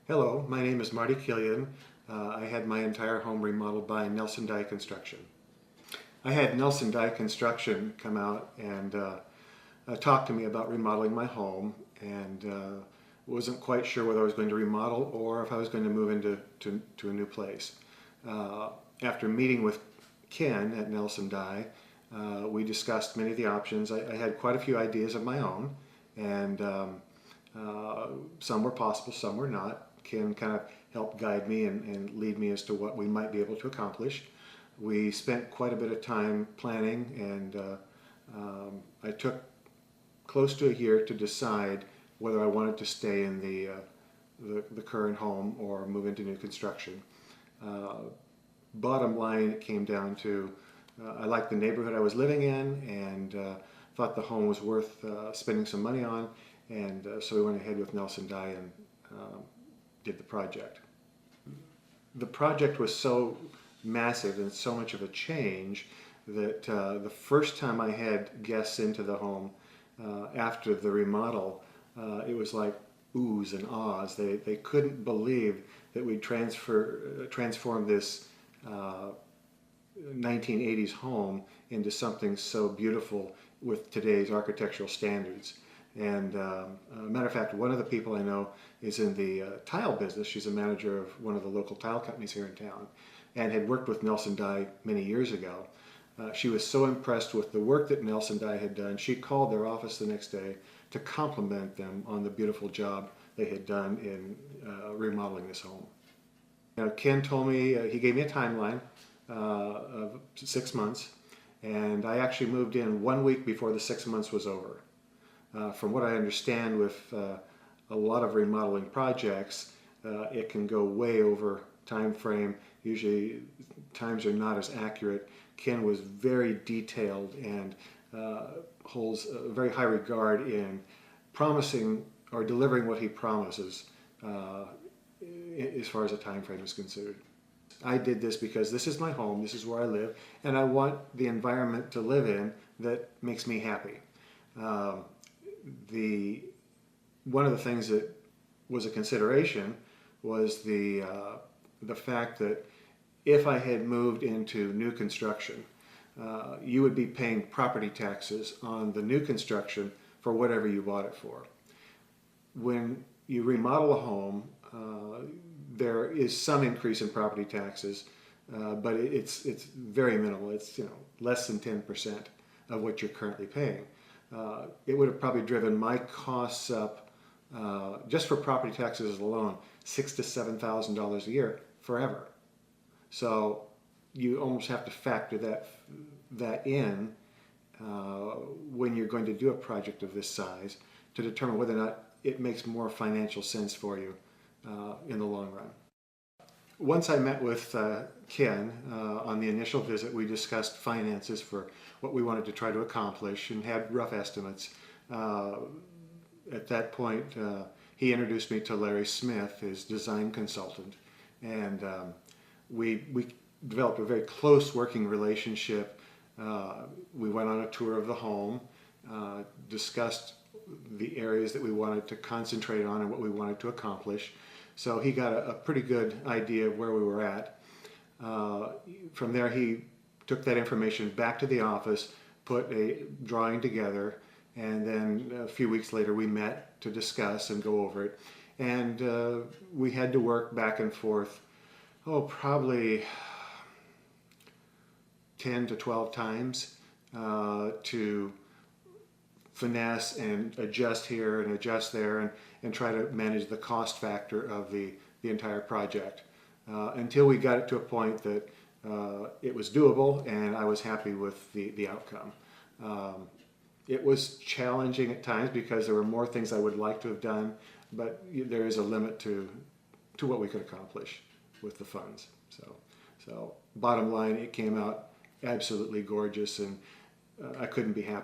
Hello, my name is Marty Killion. I had my entire home remodeled by Nelson Dye Construction. I had Nelson Dye Construction come out and talk to me about remodeling my home, and wasn't quite sure whether I was going to remodel or if I was going to move into a new place. After meeting with Ken at Nelson Dye, we discussed many of the options. I had quite a few ideas of my own, and some were possible, some were not. Ken kind of helped guide me and lead me as to what we might be able to accomplish. We spent quite a bit of time planning, and I took close to a year to decide whether I wanted to stay in the current home or move into new construction. Bottom line, it came down to I liked the neighborhood I was living in, and thought the home was worth spending some money on, and so we went ahead with Nelson Dye and did the project. The project was so massive and so much of a change that the first time I had guests into the home after the remodel, it was like oohs and ahs. They couldn't believe that we'd transformed this 1980s home into something so beautiful with today's architectural standards. And matter of fact, one of the people I know is in the tile business. She's a manager of one of the local tile companies here in town and had worked with Nelson Dye many years ago. She was so impressed with the work that Nelson Dye had done, she called their office the next day to compliment them on the beautiful job they had done in remodeling this home. Now, Ken told me, he gave me a timeline of 6 months, and I actually moved in 1 week before the 6 months was over. From what I understand with a lot of remodeling projects, it can go way over time frame. Usually times are not as accurate. Ken was very detailed and holds a very high regard in promising or delivering what he promises as far as a time frame is considered. I did this because this is my home, this is where I live, and I want the environment to live in that makes me happy. One of the things that was a consideration was the fact that if I had moved into new construction, you would be paying property taxes on the new construction for whatever you bought it for. When you remodel a home, there is some increase in property taxes, but it's very minimal. It's less than 10% of what you're currently paying. It would have probably driven my costs up, just for property taxes alone, $6,000 to $7,000 a year forever. So you almost have to factor that in when you're going to do a project of this size to determine whether or not it makes more financial sense for you in the long run. Once I met with Ken on the initial visit, we discussed finances for what we wanted to try to accomplish and had rough estimates. At that point, he introduced me to Larry Smith, his design consultant, and we developed a very close working relationship. We went on a tour of the home, discussed the areas that we wanted to concentrate on and what we wanted to accomplish. So he got a pretty good idea of where we were at. From there, he took that information back to the office, put a drawing together, and then a few weeks later we met to discuss and go over it. And we had to work back and forth, probably 10 to 12 times to finesse and adjust here and adjust there and try to manage the cost factor of the entire project until we got it to a point that it was doable and I was happy with the outcome. It was challenging at times because there were more things I would like to have done, but there is a limit to what we could accomplish with the funds. So bottom line, it came out absolutely gorgeous, and I couldn't be happier.